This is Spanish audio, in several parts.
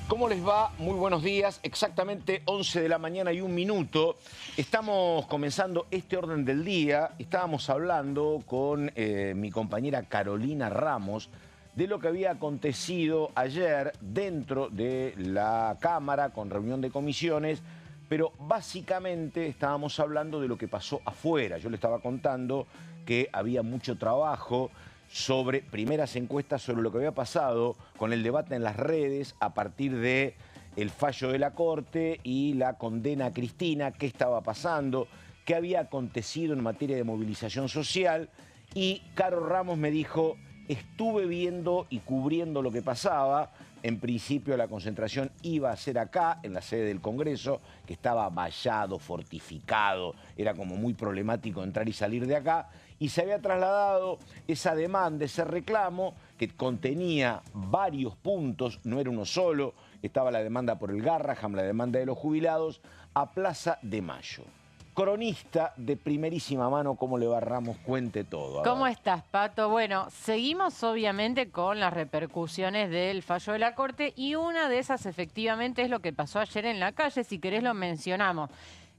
¿Cómo les va? Muy buenos días. Exactamente 11 de la mañana y 1 minuto. Estamos comenzando este orden del día. Estábamos hablando con mi compañera Carolina Ramos de lo que había acontecido ayer dentro de la Cámara con reunión de comisiones, pero básicamente estábamos hablando de lo que pasó afuera. Yo le estaba contando que había mucho trabajo sobre primeras encuestas sobre lo que había pasado con el debate en las redes a partir de el fallo de la Corte y la condena a Cristina, qué estaba pasando, qué había acontecido en materia de movilización social. Y Caro Ramos me dijo, estuve viendo y cubriendo lo que pasaba. En principio la concentración iba a ser acá, en la sede del Congreso, que estaba vallado, fortificado, era como muy problemático entrar y salir de acá, y se había trasladado esa demanda, ese reclamo, que contenía varios puntos, no era uno solo, estaba la demanda por el Garraham, la demanda de los jubilados, a Plaza de Mayo. Cronista de primerísima mano, ¿cómo le va Ramos? Cuente todo. ¿Cómo estás, Pato? Bueno, seguimos obviamente con las repercusiones del fallo de la Corte y una de esas efectivamente es lo que pasó ayer en la calle, si querés lo mencionamos.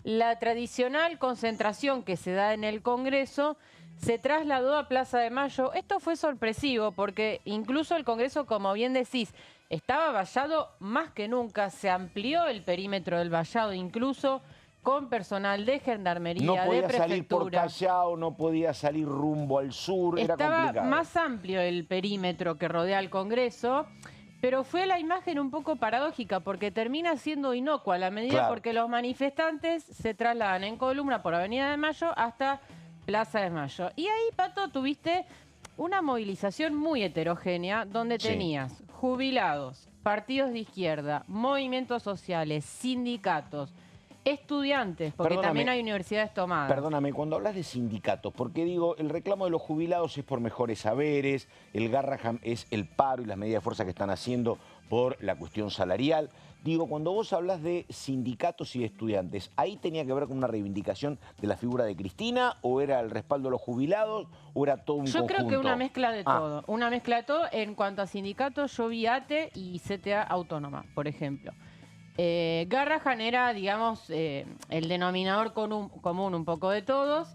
La tradicional concentración que se da en el Congreso se trasladó a Plaza de Mayo. Esto fue sorpresivo porque incluso el Congreso, como bien decís, estaba vallado más que nunca, se amplió el perímetro del vallado incluso, con personal de gendarmería, de prefectura. No podía salir por Callao, no podía salir rumbo al sur, era complicado. Estaba más amplio el perímetro que rodea el Congreso, pero fue la imagen un poco paradójica porque termina siendo inocua a la medida porque los manifestantes se trasladan en columna por Avenida de Mayo hasta Plaza de Mayo. Y ahí, Pato, tuviste una movilización muy heterogénea donde tenías jubilados, partidos de izquierda, movimientos sociales, sindicatos, estudiantes, porque también hay universidades tomadas. Perdóname, cuando hablas de sindicatos, porque digo, el reclamo de los jubilados es por mejores saberes, el Garraham es el paro y las medidas de fuerza que están haciendo por la cuestión salarial. Digo, cuando vos hablas de sindicatos y de estudiantes, ¿ahí tenía que ver con una reivindicación de la figura de Cristina o era el respaldo de los jubilados o era todo un conjunto? Yo creo que una mezcla de todo. Una mezcla de todo. En cuanto a sindicatos, yo vi ATE y CTA Autónoma, por ejemplo. Garraham era, digamos, el denominador común un poco de todos,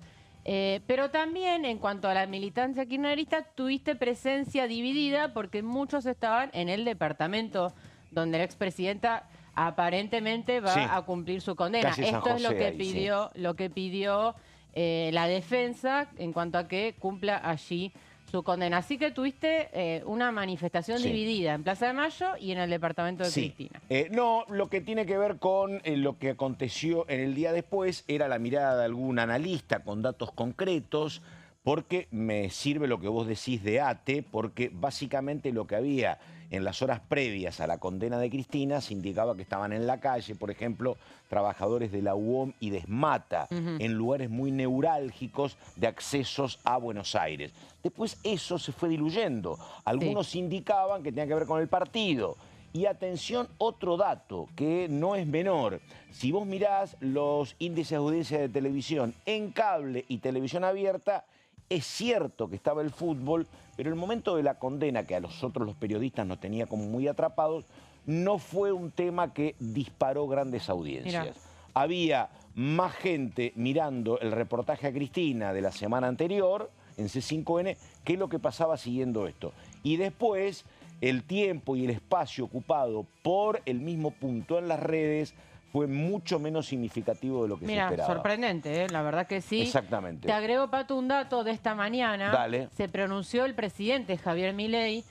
pero también en cuanto a la militancia kirchnerista tuviste presencia dividida porque muchos estaban en el departamento donde la expresidenta aparentemente va a cumplir su condena. Esto es lo que pidió la defensa en cuanto a que cumpla allí su condena. Así que tuviste una manifestación dividida en Plaza de Mayo y en el departamento de Cristina. No, lo que tiene que ver con lo que aconteció en el día después era la mirada de algún analista con datos concretos, porque me sirve lo que vos decís de ATE, porque básicamente lo que había en las horas previas a la condena de Cristina se indicaba que estaban en la calle, por ejemplo, trabajadores de la UOM y de SMATA, en lugares muy neurálgicos de accesos a Buenos Aires. Después eso se fue diluyendo. Algunos indicaban que tenía que ver con el partido. Y atención, otro dato que no es menor. Si vos mirás los índices de audiencia de televisión en cable y televisión abierta, es cierto que estaba el fútbol, pero el momento de la condena, que a nosotros los periodistas nos tenía como muy atrapados, no fue un tema que disparó grandes audiencias. Mirá. Había más gente mirando el reportaje a Cristina de la semana anterior, en C5N, que lo que pasaba siguiendo esto. Y después, el tiempo y el espacio ocupado por el mismo punto en las redes fue mucho menos significativo de lo que se esperaba. Sorprendente, la verdad que sí. Exactamente. Te agrego, Pato, un dato de esta mañana. Dale. Se pronunció el presidente Javier Milei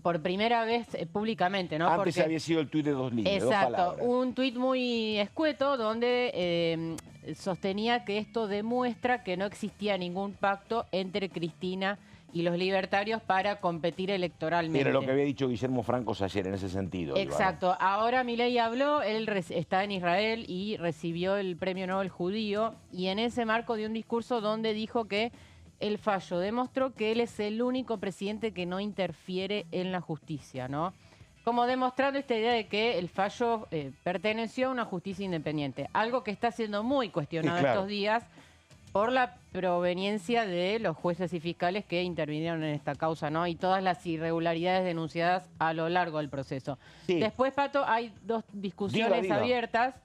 por primera vez públicamente, ¿no? Antes había sido el tuit de 2 líneas, 2 palabras. Un tuit muy escueto donde sostenía que esto demuestra que no existía ningún pacto entre Cristina y los libertarios para competir electoralmente. Era lo que había dicho Guillermo Francos ayer en ese sentido. Exacto. Iván. Ahora Milei habló, él está en Israel y recibió el Premio Nobel judío y en ese marco dio un discurso donde dijo que el fallo demostró que él es el único presidente que no interfiere en la justicia, ¿no? Como demostrando esta idea de que el fallo perteneció a una justicia independiente. Algo que está siendo muy cuestionado estos días por la proveniencia de los jueces y fiscales que intervinieron en esta causa, ¿no? Y todas las irregularidades denunciadas a lo largo del proceso. Sí. Después, Pato, hay dos discusiones Diga. abiertas.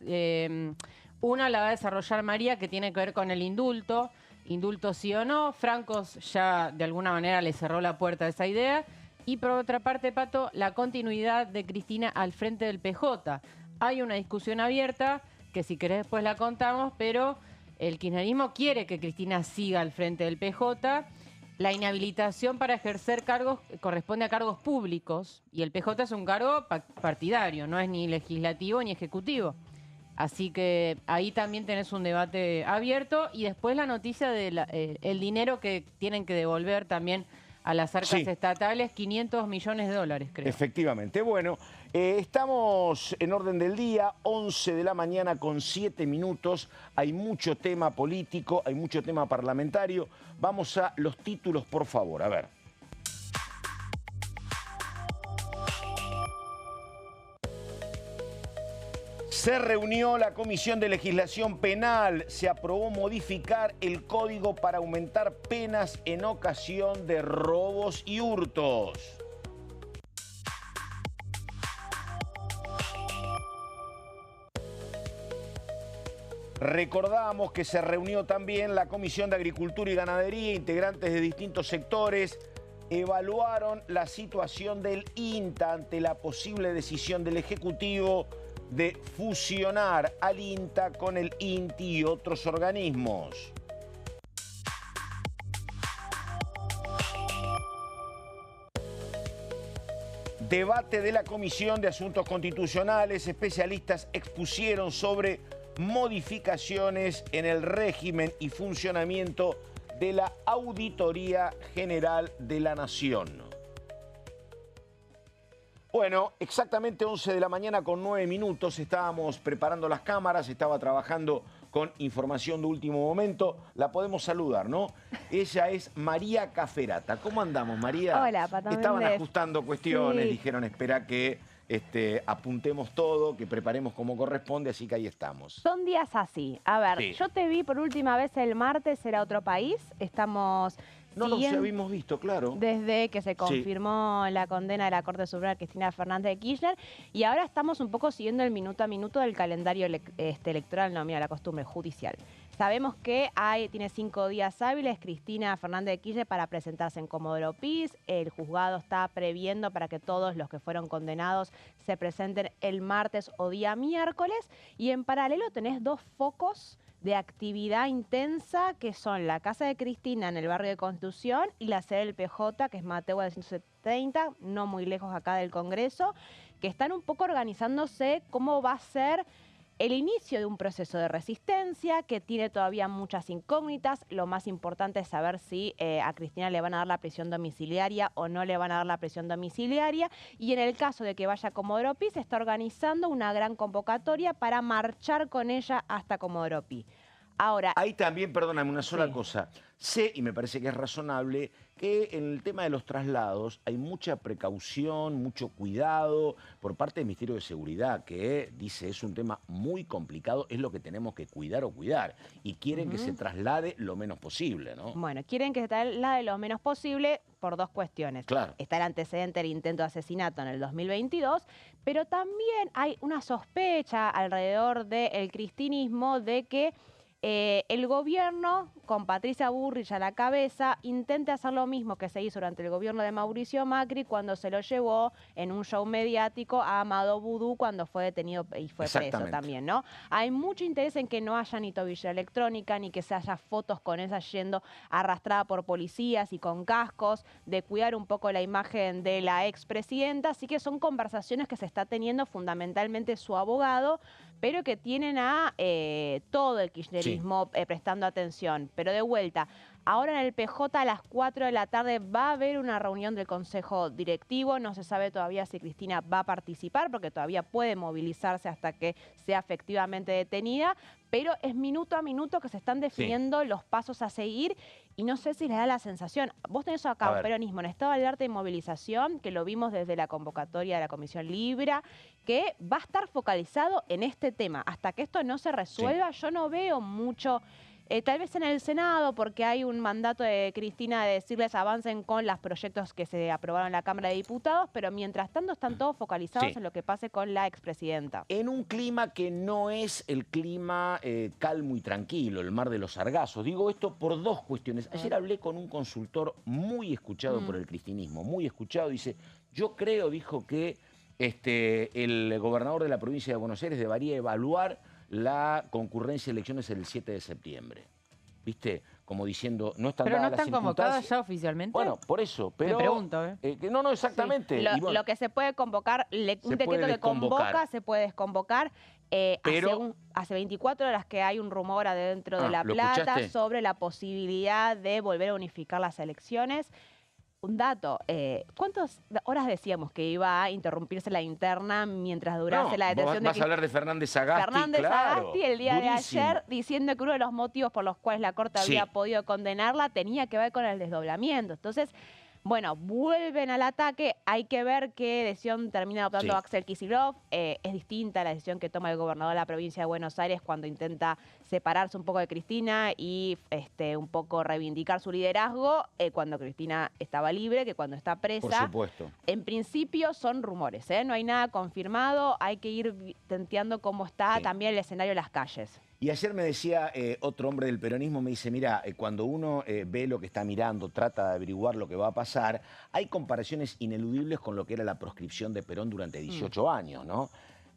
Una la va a desarrollar María, que tiene que ver con el indulto. Indulto sí o no. Francos ya de alguna manera le cerró la puerta a esa idea. Y por otra parte, Pato, la continuidad de Cristina al frente del PJ. Hay una discusión abierta, que si querés después la contamos, pero el kirchnerismo quiere que Cristina siga al frente del PJ. La inhabilitación para ejercer cargos corresponde a cargos públicos y el PJ es un cargo partidario, no es ni legislativo ni ejecutivo. Así que ahí también tenés un debate abierto y después la noticia del el dinero que tienen que devolver también a las arcas estatales, 500 millones de dólares, creo. Efectivamente. Bueno, estamos en orden del día, 11 de la mañana con 7 minutos. Hay mucho tema político, hay mucho tema parlamentario. Vamos a los títulos, por favor. A ver. Se reunió la Comisión de Legislación Penal. Se aprobó modificar el código para aumentar penas en ocasión de robos y hurtos. Recordamos que se reunió también la Comisión de Agricultura y Ganadería, integrantes de distintos sectores evaluaron la situación del INTA ante la posible decisión del Ejecutivo de fusionar al INTA con el INTI y otros organismos. Debate de la Comisión de Asuntos Constitucionales. Especialistas expusieron sobre modificaciones en el régimen y funcionamiento de la Auditoría General de la Nación. Bueno, exactamente 11 de la mañana con 9 minutos. Estábamos preparando las cámaras, estaba trabajando con información de último momento. La podemos saludar, ¿no? Ella es María Caferata. ¿Cómo andamos, María? Hola, Pato Estaban Méndez. ajustando cuestiones, Sí. dijeron, espera que apuntemos todo, que preparemos como corresponde, así que ahí estamos. Son días así. A ver, Sí. yo te vi por última vez el martes, era otro país. Estamos No nos siguiendo habíamos visto, claro. desde que se confirmó la condena de la Corte Suprema de Cristina Fernández de Kirchner. Y ahora estamos un poco siguiendo el minuto a minuto del calendario electoral, no, mira, la costumbre judicial. Sabemos que tiene 5 días hábiles Cristina Fernández de Kirchner para presentarse en Comodoro Pi. El juzgado está previendo para que todos los que fueron condenados se presenten el martes o día miércoles. Y en paralelo tenés 2 focos de actividad intensa que son la casa de Cristina en el barrio de Constitución y la sede del PJ, que es Mateo de 170, no muy lejos acá del Congreso, que están un poco organizándose cómo va a ser el inicio de un proceso de resistencia que tiene todavía muchas incógnitas. Lo más importante es saber si a Cristina le van a dar la prisión domiciliaria o no le van a dar la prisión domiciliaria. Y en el caso de que vaya a Comodoro Pi, se está organizando una gran convocatoria para marchar con ella hasta Comodoro Pi. Ahora, Ahí también, perdóname, una sola Sí. cosa. Sé, y me parece que es razonable, que en el tema de los traslados hay mucha precaución, mucho cuidado por parte del Ministerio de Seguridad, que dice es un tema muy complicado, es lo que tenemos que cuidar o cuidar. Y quieren que se traslade lo menos posible, ¿no? bueno, quieren que se traslade lo menos posible por 2 cuestiones. Claro. Está el antecedente del intento de asesinato en el 2022, pero también hay una sospecha alrededor del cristinismo de que el gobierno, con Patricia Bullrich a la cabeza, intenta hacer lo mismo que se hizo durante el gobierno de Mauricio Macri cuando se lo llevó en un show mediático a Amado Vudú cuando fue detenido y fue preso también, ¿no? Hay mucho interés en que no haya ni tobillera electrónica, ni que se haya fotos con ella yendo arrastrada por policías y con cascos, de cuidar un poco la imagen de la expresidenta. Así que son conversaciones que se está teniendo fundamentalmente su abogado, pero que tienen a todo el kirchnerismo prestando atención. Pero de vuelta, ahora en el PJ a las 4 de la tarde va a haber una reunión del Consejo Directivo. No se sabe todavía si Cristina va a participar, porque todavía puede movilizarse hasta que sea efectivamente detenida. Pero es minuto a minuto que se están definiendo los pasos a seguir. Y no sé si les da la sensación. Vos tenés acá un peronismo en estado de alerta y movilización, que lo vimos desde la convocatoria de la Comisión Libra, que va a estar focalizado en este tema. Hasta que esto no se resuelva, yo no veo mucho Tal vez en el Senado, porque hay un mandato de Cristina de decirles avancen con los proyectos que se aprobaron en la Cámara de Diputados, pero mientras tanto están todos focalizados en lo que pase con la expresidenta. En un clima que no es el clima calmo y tranquilo, el mar de los sargazos. Digo esto por dos cuestiones. Ayer hablé con un consultor muy escuchado por el cristinismo, muy escuchado. Dice, yo creo, dijo, que el gobernador de la provincia de Buenos Aires debería evaluar la concurrencia de elecciones el 7 de septiembre. ¿Viste? Como diciendo, no están dadas las circunstancias. ¿Pero no están convocadas ya oficialmente? Bueno, por eso. Pero, me pregunto, no, exactamente. Sí. Bueno, lo que se puede convocar, un decreto que convoca, se puede desconvocar. Pero, hace 24 horas que hay un rumor adentro de La ¿lo Plata escuchaste? sobre la posibilidad de volver a unificar las elecciones. Un dato, ¿cuántas horas decíamos que iba a interrumpirse la interna mientras durase la detención vas de a hablar de Fernández Sagasti, Fernández claro, Sagasti el día durísimo. de ayer diciendo que uno de los motivos por los cuales la Corte había podido condenarla tenía que ver con el desdoblamiento? Entonces, bueno, vuelven al ataque. Hay que ver qué decisión termina adoptando Axel Kicillof. Es distinta a la decisión que toma el gobernador de la provincia de Buenos Aires cuando intenta separarse un poco de Cristina y un poco reivindicar su liderazgo cuando Cristina estaba libre, que cuando está presa. Por supuesto. En principio son rumores, no hay nada confirmado. Hay que ir tanteando cómo está también el escenario de las calles. Y ayer me decía otro hombre del peronismo, me dice, mira, cuando uno ve lo que está mirando, trata de averiguar lo que va a pasar, hay comparaciones ineludibles con lo que era la proscripción de Perón durante 18 años, ¿no?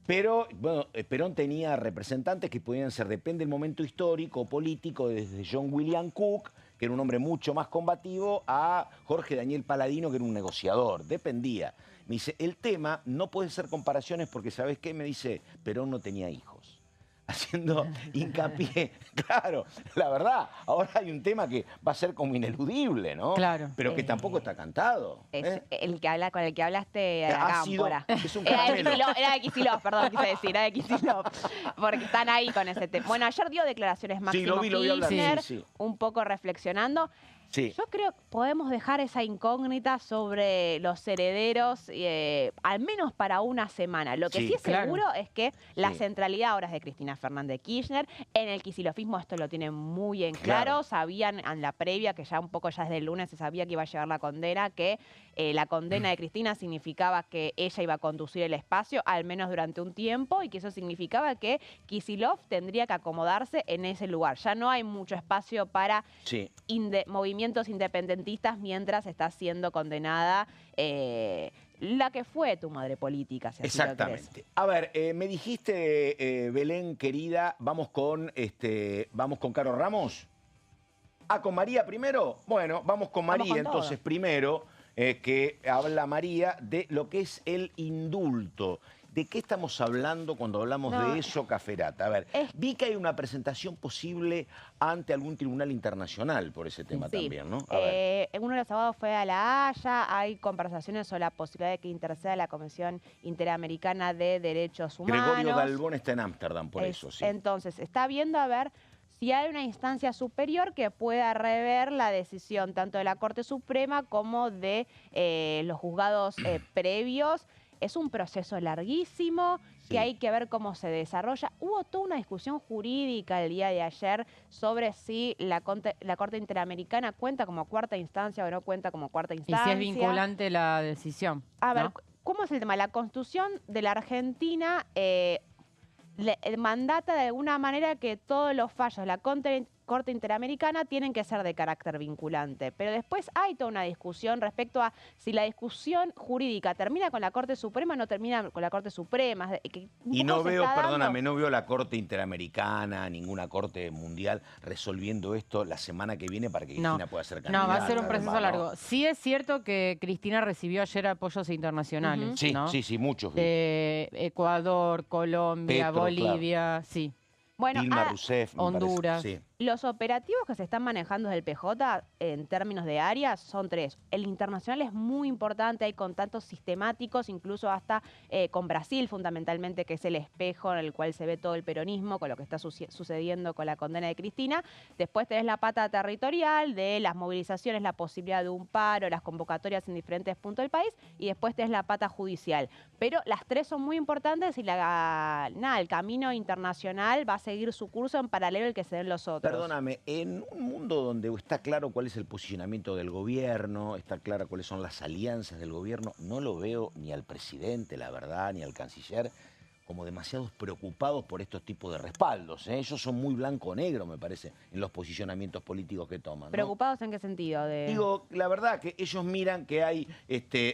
Pero, bueno, Perón tenía representantes que podían ser, depende del momento histórico, político, desde John William Cook, que era un hombre mucho más combativo, a Jorge Daniel Paladino, que era un negociador, dependía. Me dice, el tema no puede ser comparaciones porque, ¿sabes qué? Me dice, Perón no tenía hijos. Haciendo hincapié, claro, la verdad, ahora hay un tema que va a ser como ineludible, ¿no? Claro. Pero que tampoco está cantado. Es el que habla, con el que hablaste de la Ha sido- cámpora. es un Era caramelo. de Kicillof, perdón, quise decir, era de Kicillof. Porque están ahí con ese tema. Bueno, ayer dio declaraciones Máximo lo vi hablar, Kirchner, sí. un poco reflexionando. Sí. Yo creo que podemos dejar esa incógnita sobre los herederos, al menos para una semana. Lo que sí, es seguro es que la centralidad ahora es de Cristina Fernández de Kirchner. En el kicilofismo esto lo tienen muy en claro. Sabían en la previa, que ya un poco ya desde el lunes se sabía que iba a llegar la condena, que la condena de Cristina significaba que ella iba a conducir el espacio, al menos durante un tiempo, y que eso significaba que Kicillof tendría que acomodarse en ese lugar. Ya no hay mucho espacio para movimientos independentistas mientras está siendo condenada la que fue tu madre política, si así lo crees. Exactamente. A ver, me dijiste, Belén, querida, vamos con Caro Ramos. Ah, ¿con María primero? Bueno, vamos con María entonces primero, que habla María de lo que es el indulto. ¿De qué estamos hablando cuando hablamos de eso, Caferata? A ver, vi que hay una presentación posible ante algún tribunal internacional por ese tema también, ¿no? A ver. Uno de los abogados fue a La Haya, hay conversaciones sobre la posibilidad de que interceda la Comisión Interamericana de Derechos Humanos. Gregorio Dalbón está en Ámsterdam, por eso, sí. Entonces, está viendo a ver si hay una instancia superior que pueda rever la decisión tanto de la Corte Suprema como de los juzgados previos. Es un proceso larguísimo que hay que ver cómo se desarrolla. Hubo toda una discusión jurídica el día de ayer sobre si la Corte Interamericana cuenta como cuarta instancia o no cuenta como cuarta instancia. Y si es vinculante la decisión. A ver, ¿cómo es el tema? La Constitución de la Argentina mandata de alguna manera que todos los fallos de la Corte Interamericana tienen que ser de carácter vinculante. Pero después hay toda una discusión respecto a si la discusión jurídica termina con la Corte Suprema o no termina con la Corte Suprema. Y no veo, perdóname, no veo la Corte Interamericana, ninguna Corte Mundial resolviendo esto la semana que viene para que Cristina pueda ser candidata. No, va a ser un proceso largo. Sí es cierto que Cristina recibió ayer apoyos internacionales, ¿no? Sí, muchos. De Ecuador, Colombia, Bolivia, Bueno, Dilma Rousseff, Honduras. Los operativos que se están manejando desde el PJ en términos de áreas son 3. El internacional es muy importante, hay contactos sistemáticos, incluso hasta con Brasil fundamentalmente, que es el espejo en el cual se ve todo el peronismo con lo que está sucediendo con la condena de Cristina. Después tenés la pata territorial de las movilizaciones, la posibilidad de un paro, las convocatorias en diferentes puntos del país, y después tenés la pata judicial. Pero las 3 son muy importantes y el camino internacional va a seguir su curso en paralelo al que se den los otros. perdóname, en un mundo donde está claro cuál es el posicionamiento del gobierno, está claro cuáles son las alianzas del gobierno, no lo veo ni al presidente, la verdad, ni al canciller, como demasiados preocupados por estos tipos de respaldos. Ellos son muy blanco-negro, me parece, en los posicionamientos políticos que toman, ¿no? ¿Preocupados en qué sentido? Digo, la verdad que ellos miran que hay,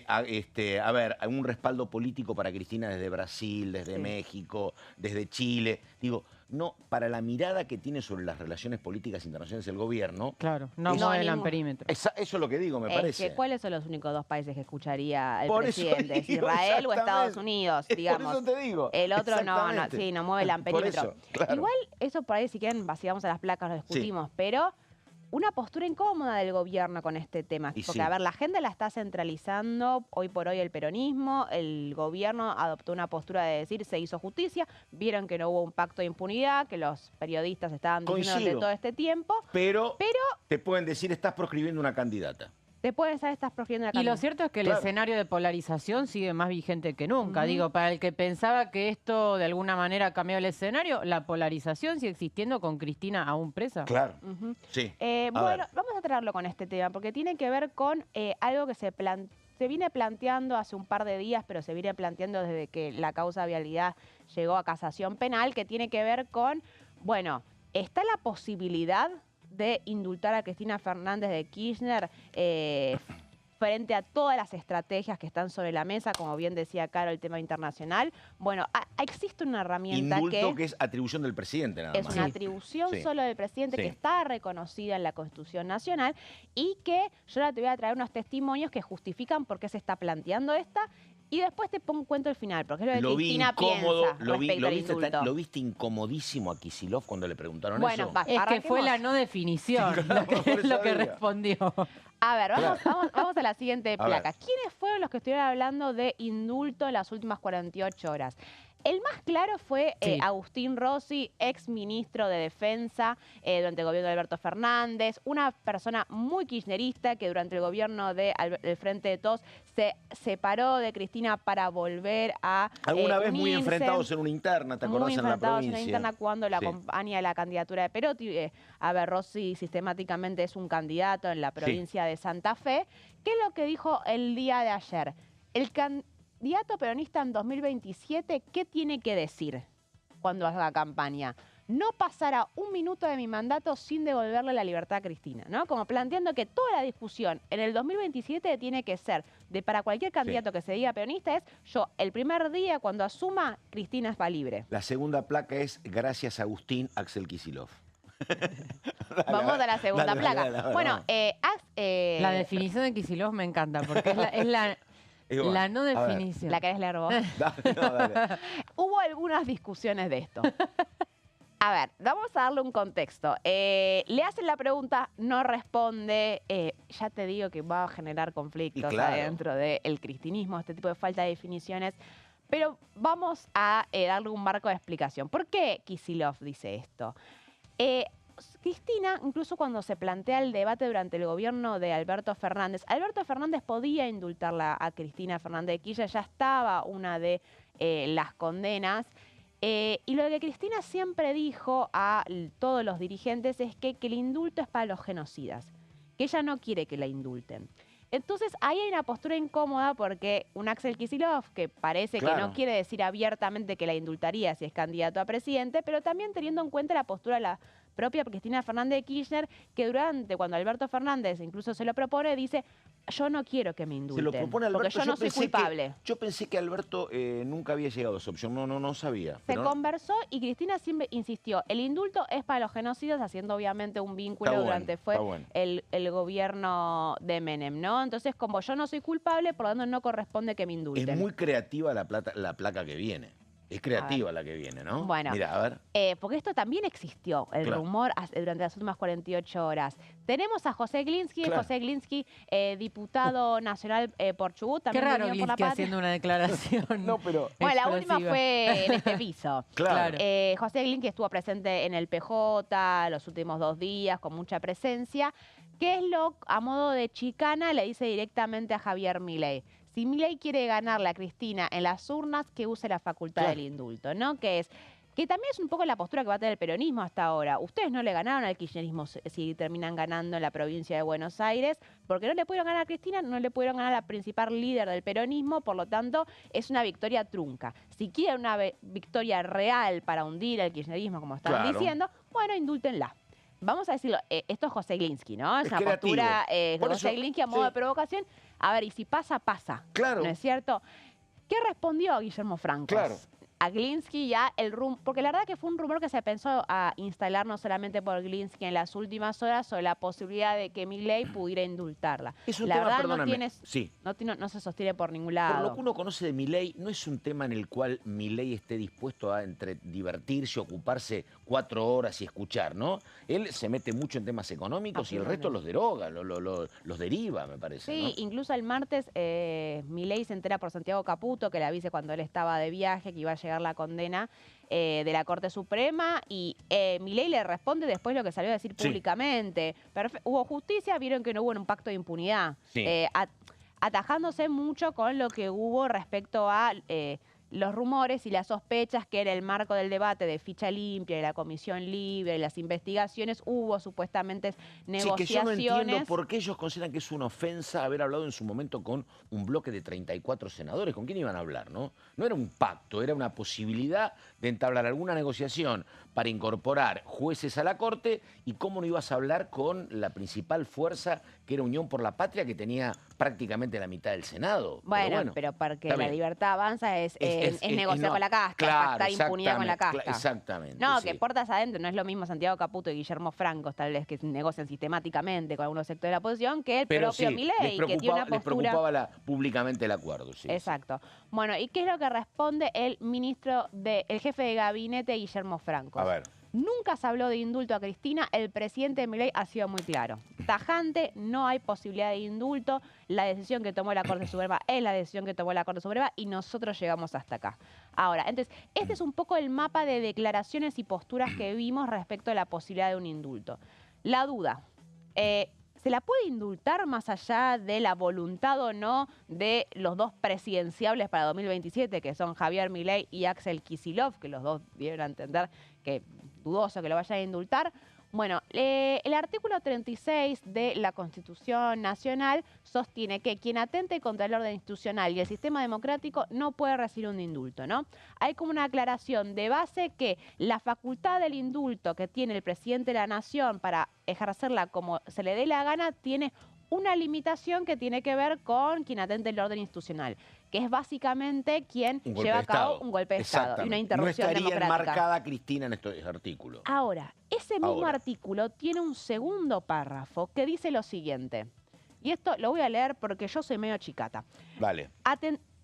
a ver, un respaldo político para Cristina desde Brasil, desde México, desde Chile. Digo, no, para la mirada que tiene sobre las relaciones políticas internacionales del gobierno. Claro, no mueven perímetro. Eso es lo que digo, me parece. ¿Cuáles son los únicos dos países que escucharía el Por eso presidente? ¿Es digo, Israel o Estados Unidos, digamos? Por eso te digo. El otro no mueve el amperímetro. Por eso, claro. Igual, eso por ahí, si quieren, si vamos a las placas, lo discutimos, pero una postura incómoda del gobierno con este tema. Porque, a ver, la agenda la está centralizando hoy por hoy el peronismo, el gobierno adoptó una postura de decir se hizo justicia, vieron que no hubo un pacto de impunidad, que los periodistas estaban diciendo durante todo este tiempo. Pero te pueden decir, estás proscribiendo una candidata. Te pueden saber, estás proscribiendo la candidata. Y lo cierto es que el escenario de polarización sigue más vigente que nunca. Digo, para el que pensaba que esto de alguna manera cambió el escenario, la polarización sigue existiendo con Cristina aún presa. Claro. Sí. Bueno, vamos a traerlo con este tema, porque tiene que ver con algo que se viene planteando hace un par de días, pero se viene planteando desde que la causa vialidad llegó a casación penal, que tiene que ver con, bueno, ¿está la posibilidad de indultar a Cristina Fernández de Kirchner frente a todas las estrategias que están sobre la mesa, como bien decía Caro, el tema internacional? Bueno, existe una herramienta Indulto que es atribución del presidente, nada más. Es una atribución solo del presidente que está reconocida en la Constitución Nacional y que yo ahora te voy a traer unos testimonios que justifican por qué se está planteando esta. Y después te cuento el final, porque es lo que Cristina piensa respecto al indulto. ¿Lo viste incomodísimo a Kicillof cuando le preguntaron eso? Bueno, es que fue la no definición lo que respondió. A ver, vamos a la siguiente placa. ¿Quiénes fueron los que estuvieron hablando de indulto en las últimas 48 horas? El más claro fue Agustín Rossi, ex ministro de Defensa durante el gobierno de Alberto Fernández, una persona muy kirchnerista que durante el gobierno del Frente de Todos se separó de Cristina para volver a alguna vez muy enfrentados en una interna, ¿te acordás? En la provincia. Muy enfrentados en una interna cuando la acompaña la candidatura de Perotti. A ver, Rossi sistemáticamente es un candidato en la provincia de Santa Fe. ¿Qué es lo que dijo el día de ayer? El candidato peronista en 2027, ¿qué tiene que decir cuando haga campaña? No pasará un minuto de mi mandato sin devolverle la libertad a Cristina, ¿no? Como planteando que toda la discusión en el 2027 tiene que ser para cualquier candidato que se diga peronista es el primer día cuando asuma, Cristina va libre. La segunda placa es gracias Agustín Axel Kicillof. Vamos a la segunda placa. Bueno, la definición de Kicillof me encanta porque es la no definición. ¿La querés leer vos? Dale. Hubo algunas discusiones de esto. A ver, vamos a darle un contexto. Le hacen la pregunta, no responde. Ya te digo que va a generar conflictos dentro del cristinismo, este tipo de falta de definiciones. Pero vamos a darle un marco de explicación. ¿Por qué Kicillof dice esto? Cristina, incluso cuando se plantea el debate durante el gobierno de Alberto Fernández podía indultarla a Cristina Fernández de Kirchner, ya estaba una de las condenas. Y lo que Cristina siempre dijo a todos los dirigentes es que el indulto es para los genocidas, que ella no quiere que la indulten. Entonces ahí hay una postura incómoda porque un Axel Kicillof que parece que no quiere decir abiertamente que la indultaría si es candidato a presidente, pero también teniendo en cuenta la postura de la propia Cristina Fernández de Kirchner, que cuando Alberto Fernández incluso se lo propone, dice, yo no quiero que me indulten, se lo propone Alberto, porque yo no soy culpable. Yo pensé que Alberto nunca había llegado a esa opción, no sabía. Se conversó y Cristina siempre insistió, el indulto es para los genocidas, haciendo obviamente un vínculo durante el gobierno de Menem, ¿no? Entonces, como yo no soy culpable, por lo tanto no corresponde que me indulten. Es muy creativa la placa que viene. Es creativa la que viene, ¿no? Bueno, mira, a ver. Porque esto también existió, el rumor durante las últimas 48 horas. Tenemos a José Glinsky, diputado nacional por Chubut. También qué raro Glinsky haciendo una declaración. Bueno, la última fue en este piso. José Glinsky estuvo presente en el PJ los últimos 2 días, con mucha presencia. ¿Qué es lo, a modo de chicana, le dice directamente a Javier Milei? Si Milei quiere ganarle a Cristina en las urnas, que use la facultad del indulto, ¿no? Que es que también es un poco la postura que va a tener el peronismo hasta ahora. Ustedes no le ganaron al kirchnerismo si terminan ganando en la provincia de Buenos Aires, porque no le pudieron ganar a Cristina, no le pudieron ganar a la principal líder del peronismo, por lo tanto es una victoria trunca. Si quieren una victoria real para hundir al kirchnerismo, como están diciendo, bueno, indúltenla. Vamos a decirlo, esto es José Glinsky, ¿no? Es una postura de José Glinsky a modo de provocación. A ver, y si pasa, pasa. Claro. ¿No es cierto? ¿Qué respondió Guillermo Francos? Claro. A Glinsky ya el rumor, porque la verdad que fue un rumor que se pensó a instalar no solamente por Glinsky en las últimas horas sobre la posibilidad de que Milei pudiera indultarla. Es un la tema, verdad perdóname, no se sostiene por ningún lado. Por lo que uno conoce de Milei, no es un tema en el cual Milei esté dispuesto a divertirse, ocuparse 4 horas y escuchar, ¿no? Él se mete mucho en temas económicos y el resto los deroga, los deriva, me parece. Sí, ¿no? Incluso el martes Milei se entera por Santiago Caputo, que le avise cuando él estaba de viaje, que iba a llegar la condena de la Corte Suprema, y Milei le responde después lo que salió a decir públicamente. Hubo justicia, vieron que no hubo un pacto de impunidad, atajándose mucho con lo que hubo respecto a los rumores y las sospechas que en el marco del debate de ficha limpia y la comisión libre y las investigaciones hubo supuestamente negociaciones. Sí, que yo no entiendo por qué ellos consideran que es una ofensa haber hablado en su momento con un bloque de 34 senadores. ¿Con quién iban a hablar, no? No era un pacto, era una posibilidad de entablar alguna negociación para incorporar jueces a la Corte, y cómo no ibas a hablar con la principal fuerza, que era Unión por la Patria, que tenía prácticamente la mitad del Senado. Bueno, pero porque la libertad avanza es negociar con la casta, pactar impunidad con la casta. Exactamente. No, que puertas adentro, no es lo mismo Santiago Caputo y Guillermo Francos, tal vez, que negocian sistemáticamente con algunos sectores de la oposición, que el propio Milei, que tiene una postura... Les preocupaba públicamente el acuerdo. Sí, exacto. Bueno, ¿y qué es lo que responde el jefe de gabinete, Guillermo Francos? A ver. Nunca se habló de indulto a Cristina, el presidente Milei ha sido muy claro. Tajante, no hay posibilidad de indulto, la decisión que tomó la Corte Suprema es la decisión que tomó la Corte Suprema y nosotros llegamos hasta acá. Ahora, entonces, este es un poco el mapa de declaraciones y posturas que vimos respecto a la posibilidad de un indulto. La duda, ¿se la puede indultar más allá de la voluntad o no de los dos presidenciables para 2027, que son Javier Milei y Axel Kicillof, que los dos dieron a entender que dudoso que lo vayan a indultar? Bueno, el artículo 36 de la Constitución Nacional sostiene que quien atente contra el orden institucional y el sistema democrático no puede recibir un indulto, ¿no? Hay como una aclaración de base que la facultad del indulto que tiene el presidente de la Nación para ejercerla como se le dé la gana tiene una limitación que tiene que ver con quien atente el orden institucional, que es básicamente quien lleva a cabo un golpe de Estado y una interrupción democrática. No estaría enmarcada Cristina en este artículo. Ahora, ese mismo artículo tiene un segundo párrafo que dice lo siguiente, y esto lo voy a leer porque yo soy medio chicata. Vale.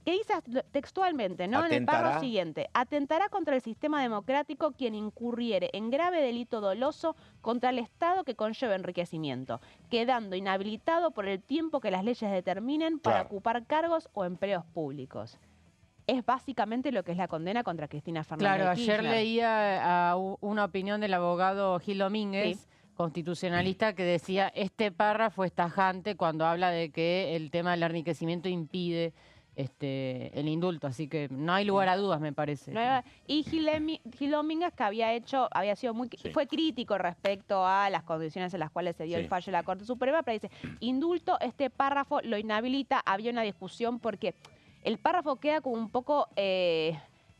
Que dice textualmente, ¿no? En el párrafo siguiente: atentará contra el sistema democrático quien incurriere en grave delito doloso contra el Estado que conlleve enriquecimiento, quedando inhabilitado por el tiempo que las leyes determinen para ocupar cargos o empleos públicos. Es básicamente lo que es la condena contra Cristina Fernández de Kirchner. Ayer leía una opinión del abogado Gil Domínguez, constitucionalista, que decía este párrafo es tajante cuando habla de que el tema del enriquecimiento impide el indulto, así que no hay lugar a dudas, me parece. Y Gil Domínguez, que fue crítico respecto a las condiciones en las cuales se dio el fallo de la Corte Suprema, pero dice, indulto, este párrafo lo inhabilita. Había una discusión porque el párrafo queda como un poco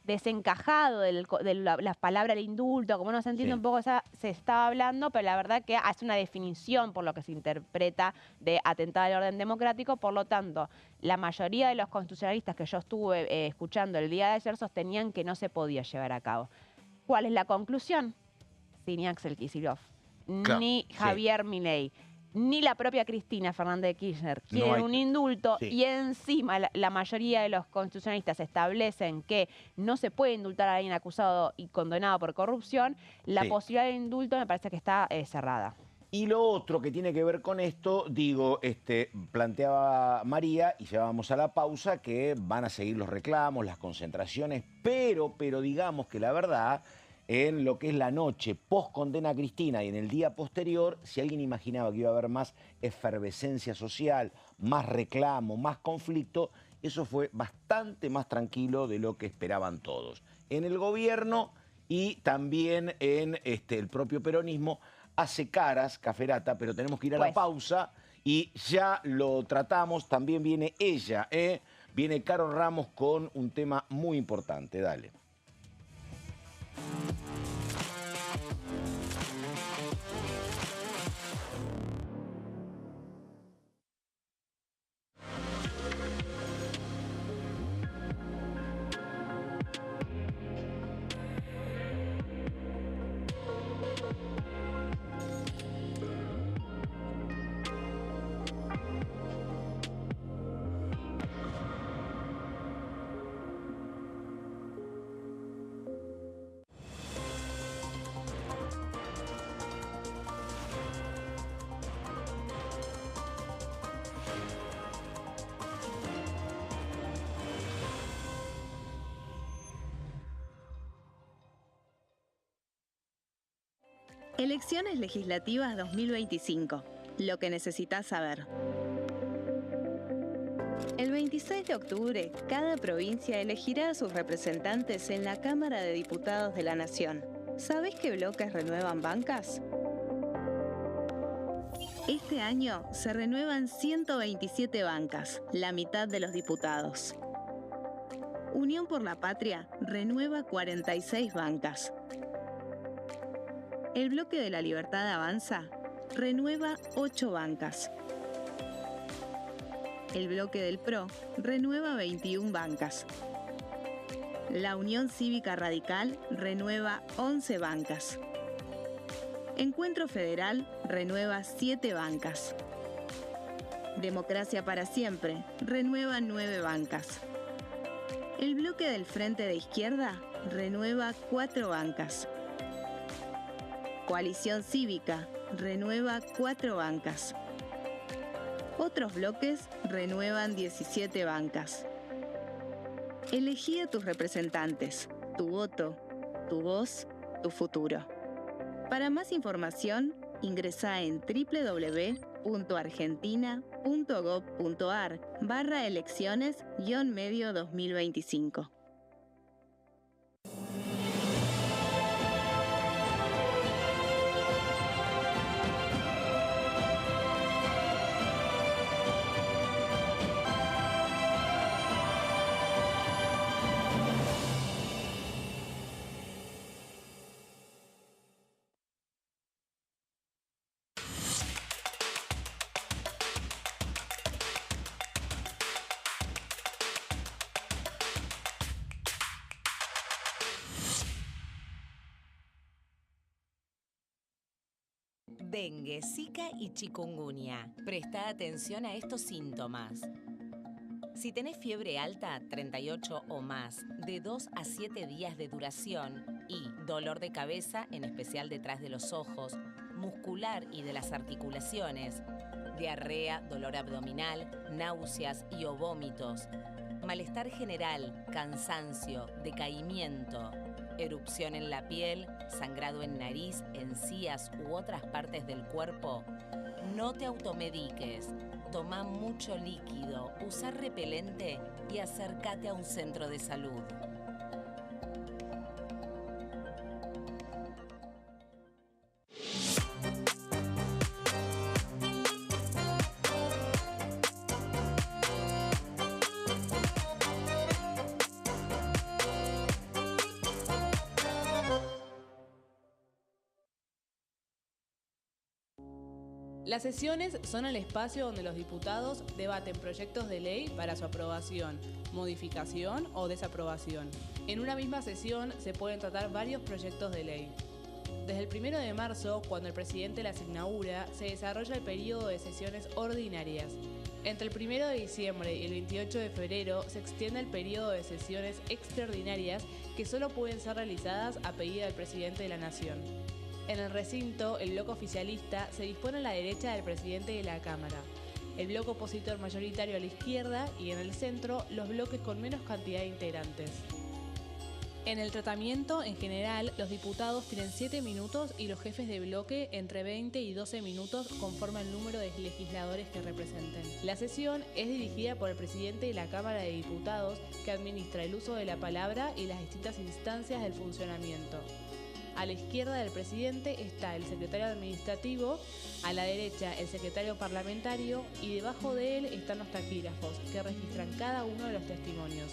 desencajado de la palabra del indulto, como no se entiende un poco, se estaba hablando, pero la verdad que hace una definición por lo que se interpreta de atentado al orden democrático. Por lo tanto, la mayoría de los constitucionalistas que yo estuve escuchando el día de ayer sostenían que no se podía llevar a cabo. ¿Cuál es la conclusión? Ni Axel Kicillof, ni Javier Milei, ni la propia Cristina Fernández de Kirchner quieren un indulto, y encima la mayoría de los constitucionalistas establecen que no se puede indultar a alguien acusado y condenado por corrupción. La posibilidad de indulto me parece que está cerrada. Y lo otro que tiene que ver con esto, planteaba María, y llevábamos a la pausa, que van a seguir los reclamos, las concentraciones, pero digamos que la verdad, en lo que es la noche post condena a Cristina y en el día posterior, si alguien imaginaba que iba a haber más efervescencia social, más reclamo, más conflicto, eso fue bastante más tranquilo de lo que esperaban todos. En el gobierno y también en el propio peronismo hace caras, Caferata, pero tenemos que ir a la pausa y ya lo tratamos. También viene ella, viene Caro Ramos con un tema muy importante. Dale. Elecciones legislativas 2025. Lo que necesitas saber. El 26 de octubre, cada provincia elegirá a sus representantes en la Cámara de Diputados de la Nación. ¿Sabés qué bloques renuevan bancas? Este año se renuevan 127 bancas, la mitad de los diputados. Unión por la Patria renueva 46 bancas. El Bloque de la Libertad Avanza renueva 8 bancas. El Bloque del PRO renueva 21 bancas. La Unión Cívica Radical renueva 11 bancas. Encuentro Federal renueva 7 bancas. Democracia para Siempre renueva 9 bancas. El Bloque del Frente de Izquierda renueva 4 bancas. Coalición Cívica renueva 4 bancas. Otros bloques renuevan 17 bancas. Elegí a tus representantes, tu voto, tu voz, tu futuro. Para más información, ingresá en www.argentina.gov.ar/elecciones-medio 2025. Dengue, Zika y chikungunya. Presta atención a estos síntomas. Si tenés fiebre alta, 38 o más, de 2 a 7 días de duración y dolor de cabeza, en especial detrás de los ojos, muscular y de las articulaciones, diarrea, dolor abdominal, náuseas y o vómitos, malestar general, cansancio, decaimiento, erupción en la piel, sangrado en nariz, encías u otras partes del cuerpo, no te automediques. Toma mucho líquido, usa repelente y acércate a un centro de salud. Las sesiones son el espacio donde los diputados debaten proyectos de ley para su aprobación, modificación o desaprobación. En una misma sesión se pueden tratar varios proyectos de ley. Desde el 1 de marzo, cuando el presidente las inaugura, se desarrolla el periodo de sesiones ordinarias. Entre el 1 de diciembre y el 28 de febrero se extiende el periodo de sesiones extraordinarias que solo pueden ser realizadas a pedido del presidente de la Nación. En el recinto, el bloque oficialista se dispone a la derecha del presidente de la Cámara, el bloque opositor mayoritario a la izquierda y en el centro los bloques con menos cantidad de integrantes. En el tratamiento, en general, los diputados tienen 7 minutos y los jefes de bloque entre 20 y 12 minutos conforme el número de legisladores que representen. La sesión es dirigida por el presidente de la Cámara de Diputados, que administra el uso de la palabra y las distintas instancias del funcionamiento. A la izquierda del presidente está el secretario administrativo, a la derecha el secretario parlamentario y debajo de él están los taquígrafos, que registran cada uno de los testimonios.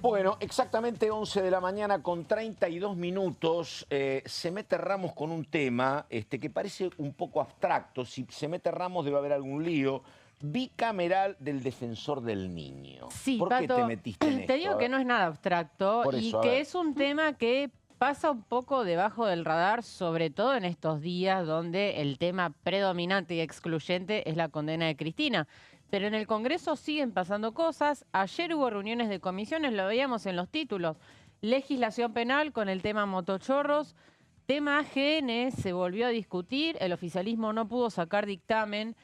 Bueno, exactamente 11 de la mañana con 32 minutos. Se mete Ramos con un tema que parece un poco abstracto. Si se mete Ramos debe haber algún lío. Bicameral del defensor del niño. Sí, ¿Por qué Pato, te metiste en esto? te digo que no es nada abstracto Por y eso, a que ver. es un tema que pasa un poco debajo del radar, sobre todo en estos días donde el tema predominante y excluyente es la condena de Cristina. Pero en el Congreso siguen pasando cosas. Ayer hubo reuniones de comisiones, lo veíamos en los títulos. Legislación penal con el tema motochorros. Tema AGN se volvió a discutir. El oficialismo no pudo sacar dictamen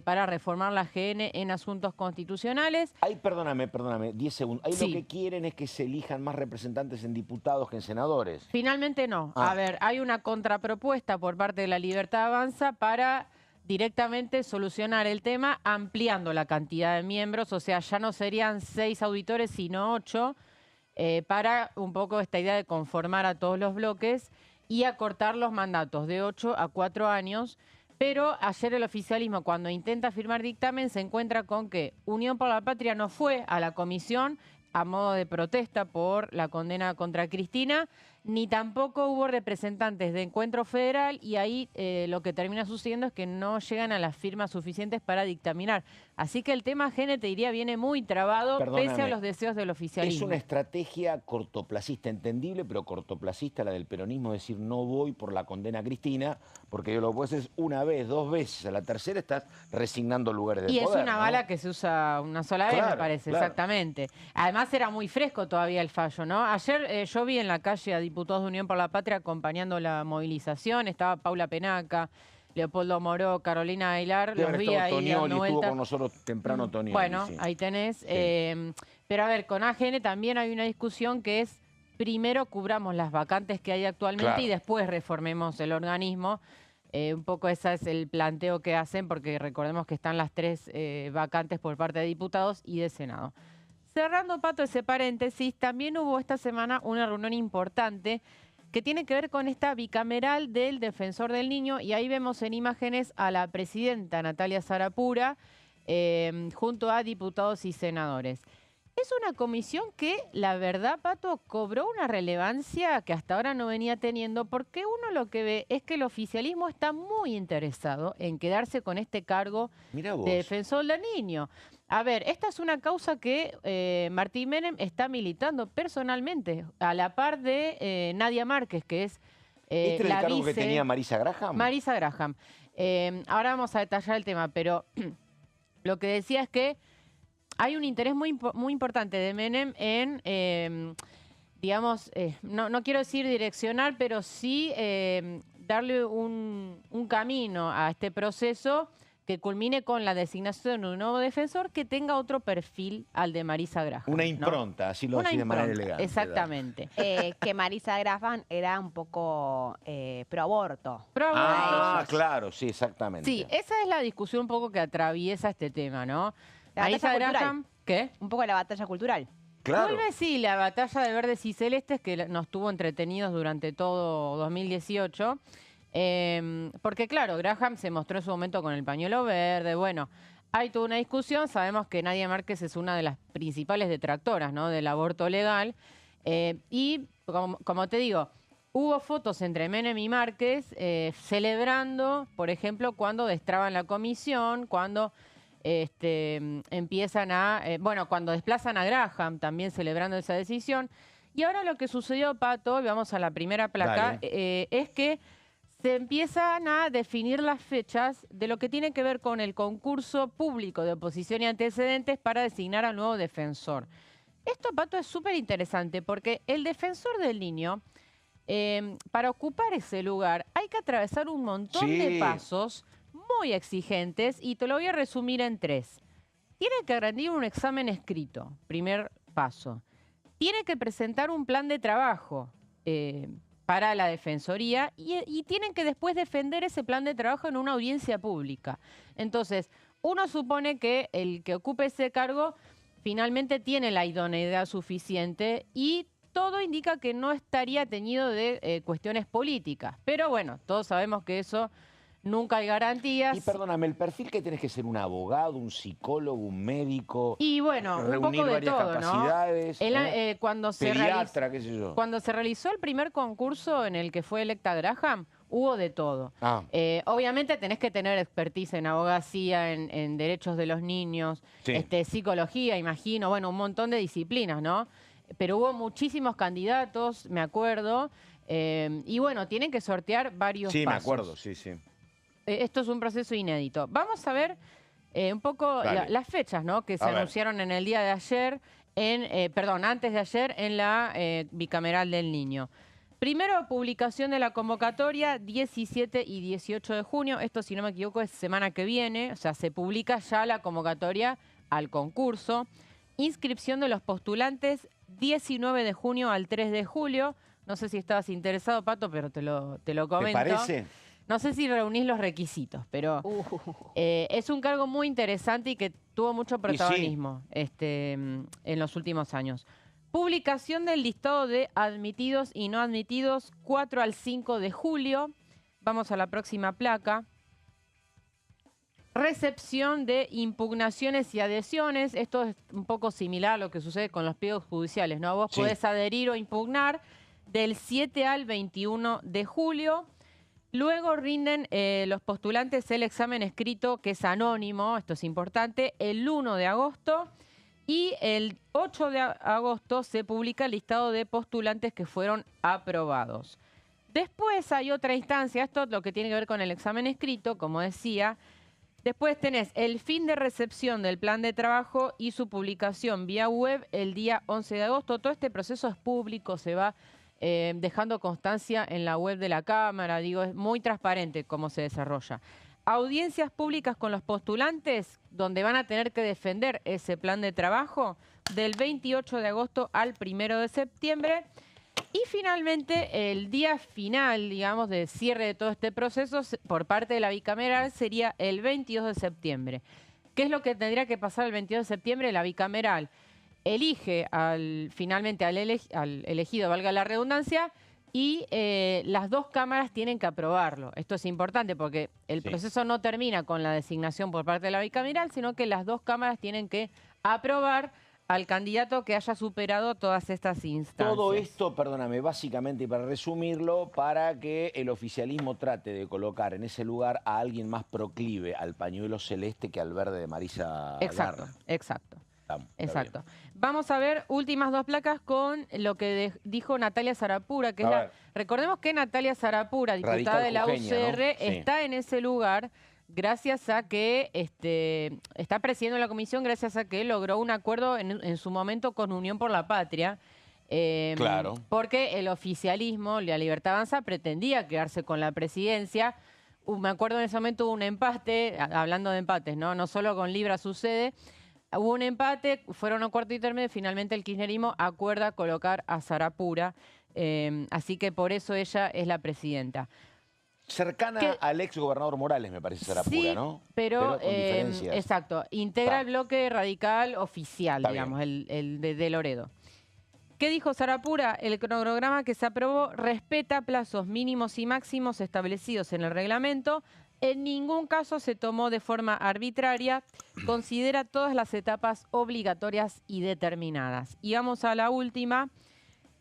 para reformar la AGN en asuntos constitucionales. Ahí, perdóname, 10 segundos. Ahí Sí. lo que quieren es que se elijan más representantes en diputados que en senadores. Finalmente no. Ah. A ver, hay una contrapropuesta por parte de la Libertad Avanza para directamente solucionar el tema ampliando la cantidad de miembros, o sea, ya no serían 6 auditores, sino 8, para un poco esta idea de conformar a todos los bloques y acortar los mandatos de 8 a 4 años. Pero ayer el oficialismo, cuando intenta firmar dictamen, se encuentra con que Unión por la Patria no fue a la comisión a modo de protesta por la condena contra Cristina, ni tampoco hubo representantes de Encuentro Federal y ahí lo que termina sucediendo es que no llegan a las firmas suficientes para dictaminar. Así que el tema AGN, te diría, viene muy trabado pese a Perdóname, los deseos del Es oficialismo. una estrategia cortoplacista, entendible, pero cortoplacista la del peronismo, decir no voy por la condena a Cristina, porque lo puedes hacer una vez, 2 veces, a la tercera estás resignando lugares de Y poder. es una ¿no? bala que se usa una sola vez, Claro, me parece, claro. exactamente. Además era muy fresco todavía el fallo, ¿no? Ayer yo vi en la calle a diputados de Unión por la Patria acompañando la movilización, estaba Paula Penaca, Leopoldo Moró, Carolina Aguilar, Debe los haber vi estado ahí Tonioli, dando estuvo vueltas. con nosotros temprano Tonioli. Bueno, sí. ahí tenés. Sí. Pero a ver, con AGN también hay una discusión que es, primero cubramos las vacantes que hay actualmente Claro. y después reformemos el organismo. Un poco ese es el planteo que hacen, porque recordemos que están las 3 vacantes por parte de diputados y de Senado. Cerrando, Pato, ese paréntesis, también hubo esta semana una reunión importante que tiene que ver con esta bicameral del Defensor del Niño, y ahí vemos en imágenes a la presidenta Natalia Sarapura junto a diputados y senadores. Es una comisión que, la verdad, Pato, cobró una relevancia que hasta ahora no venía teniendo, porque uno lo que ve es que el oficialismo está muy interesado en quedarse con este cargo Mirá vos. de defensor del niño. A ver, esta es una causa que Martín Menem está militando personalmente, a la par de Nadia Márquez, que es ¿Este era la el cargo que vice- tenía Marisa Graham? Marisa Graham. Ahora vamos a detallar el tema, pero lo que decía es que hay un interés muy importante de Menem en, digamos, no quiero decir direccionar, pero sí darle un camino a este proceso que culmine con la designación de un nuevo defensor que tenga otro perfil al de Marisa Graham. Una ¿no? impronta, así lo Una decía de manera impronta, elegante. exactamente. Que Marisa Graham era un poco pro aborto. Pro Ah, aborto. claro, sí, exactamente. Sí, esa es la discusión un poco que atraviesa este tema, ¿no? La Marisa batalla cultural. Graham, ¿qué? Un poco la batalla cultural. Claro. Vuelve, sí, la batalla de verdes y celestes que nos tuvo entretenidos durante todo 2018. Porque, claro, Graham se mostró en su momento con el pañuelo verde. Bueno, hay toda una discusión. Sabemos que Nadia Márquez es una de las principales detractoras, ¿no?, del aborto legal. Y, como te digo, hubo fotos entre Menem y Márquez celebrando, por ejemplo, cuando destraban la comisión, cuando empiezan cuando desplazan a Graham, también celebrando esa decisión. Y ahora lo que sucedió, Pato, y vamos a la primera placa, es que se empiezan a definir las fechas de lo que tiene que ver con el concurso público de oposición y antecedentes para designar al nuevo defensor. Esto, Pato, es súper interesante porque el defensor del niño, para ocupar ese lugar, hay que atravesar un montón de pasos muy exigentes y te lo voy a resumir en 3. Tiene que rendir un examen escrito, primer paso. Tiene que presentar un plan de trabajo para la Defensoría y tienen que después defender ese plan de trabajo en una audiencia pública. Entonces, uno supone que el que ocupe ese cargo finalmente tiene la idoneidad suficiente y todo indica que no estaría teñido de cuestiones políticas. Pero bueno, todos sabemos que eso nunca hay garantías. Y perdóname, el perfil que tenés que ser un abogado, un psicólogo, un médico. Y bueno, un reunir poco de varias todo, capacidades. ¿no? Cuando Pediatra, qué sé yo. Cuando se realizó el primer concurso en el que fue electa Graham, hubo de todo. Ah. Obviamente tenés que tener expertise en abogacía, en derechos de los niños, Sí. psicología, imagino, bueno, un montón de disciplinas, ¿no? Pero hubo muchísimos candidatos, me acuerdo, y bueno, tienen que sortear varios Sí, pasos. me acuerdo, sí, sí. Esto es un proceso inédito. Vamos a ver un poco las fechas, ¿no?, que se anunciaron en el día de ayer, antes de ayer, en la bicameral del Niño. Primero, publicación de la convocatoria, 17 y 18 de junio. Esto, si no me equivoco, es semana que viene. O sea, se publica ya la convocatoria al concurso. Inscripción de los postulantes, 19 de junio al 3 de julio. No sé si estabas interesado, Pato, pero te lo comento. ¿Te parece? No sé si reunís los requisitos, pero es un cargo muy interesante y que tuvo mucho protagonismo en los últimos años. Publicación del listado de admitidos y no admitidos, 4 al 5 de julio. Vamos a la próxima placa. Recepción de impugnaciones y adhesiones. Esto es un poco similar a lo que sucede con los pliegos judiciales, ¿no? Vos podés adherir o impugnar del 7 al 21 de julio. Luego rinden los postulantes el examen escrito, que es anónimo, esto es importante, el 1 de agosto. Y el 8 de agosto se publica el listado de postulantes que fueron aprobados. Después hay otra instancia, esto es lo que tiene que ver con el examen escrito, como decía. Después tenés el fin de recepción del plan de trabajo y su publicación vía web el día 11 de agosto. Todo este proceso es público, se va dejando constancia en la web de la Cámara. Digo, es muy transparente cómo se desarrolla. Audiencias públicas con los postulantes, donde van a tener que defender ese plan de trabajo, del 28 de agosto al 1 de septiembre. Y finalmente, el día final, digamos, de cierre de todo este proceso por parte de la bicameral sería el 22 de septiembre. ¿Qué es lo que tendría que pasar el 22 de septiembre? La bicameral elige finalmente al elegido, valga la redundancia, y las dos cámaras tienen que aprobarlo. Esto es importante porque el proceso no termina con la designación por parte de la bicameral, sino que las dos cámaras tienen que aprobar al candidato que haya superado todas estas instancias. Todo esto, perdóname, básicamente, y para resumirlo, para que el oficialismo trate de colocar en ese lugar a alguien más proclive al pañuelo celeste que al verde de Marisa Exacto, Garra. exacto. Exacto. Vamos a ver últimas dos placas con lo que dijo Natalia Sarapura, que es recordemos que Natalia Sarapura, diputada de la UCR, ¿no? Está en ese lugar gracias a que está presidiendo la comisión, gracias a que logró un acuerdo en su momento con Unión por la Patria. Claro. Porque el oficialismo, la Libertad Avanza, pretendía quedarse con la presidencia. Me acuerdo en ese momento hubo un empate, hablando de empates, no solo con Libra sucede. Hubo un empate, fueron a cuarto intermedio, finalmente el kirchnerismo acuerda colocar a Sarapura, así que por eso ella es la presidenta. Cercana al ex gobernador Morales, me parece, Sarapura, sí, ¿no? Pero con diferencias. Exacto, integra el bloque radical oficial, digamos, el de Loredo. ¿Qué dijo Sarapura? El cronograma que se aprobó respeta plazos mínimos y máximos establecidos en el reglamento. En ningún caso se tomó de forma arbitraria. Considera todas las etapas obligatorias y determinadas. Y vamos a la última.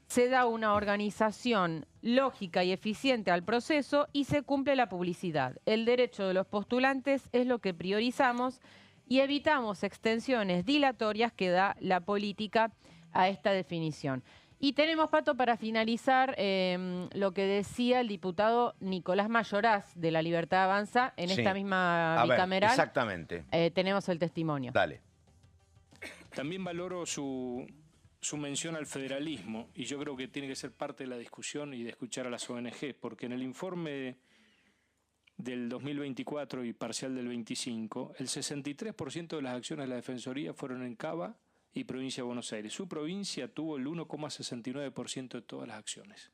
Se da una organización lógica y eficiente al proceso y se cumple la publicidad. El derecho de los postulantes es lo que priorizamos y evitamos extensiones dilatorias que da la política a esta definición. Y tenemos, Pato, para finalizar lo que decía el diputado Nicolás Mayoraz de la Libertad Avanza en esta misma bicameral. Exactamente. Tenemos el testimonio. Dale. También valoro su mención al federalismo y yo creo que tiene que ser parte de la discusión y de escuchar a las ONG, porque en el informe del 2024 y parcial del 25, el 63% de las acciones de la Defensoría fueron en Cava y Provincia de Buenos Aires. Su provincia tuvo el 1,69% de todas las acciones.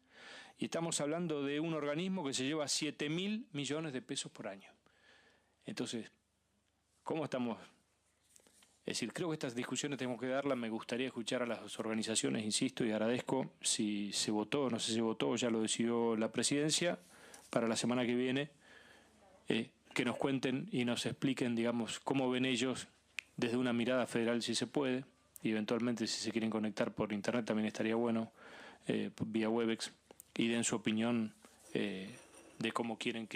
Y estamos hablando de un organismo que se lleva 7.000 millones de pesos por año. Entonces, ¿cómo estamos? Es decir, creo que estas discusiones tenemos que darlas. Me gustaría escuchar a las organizaciones, insisto, y agradezco si se votó, no sé si se votó, ya lo decidió la presidencia, para la semana que viene, que nos cuenten y nos expliquen, digamos, cómo ven ellos desde una mirada federal, si se puede, y eventualmente si se quieren conectar por internet también estaría bueno, vía Webex, y den su opinión de cómo quieren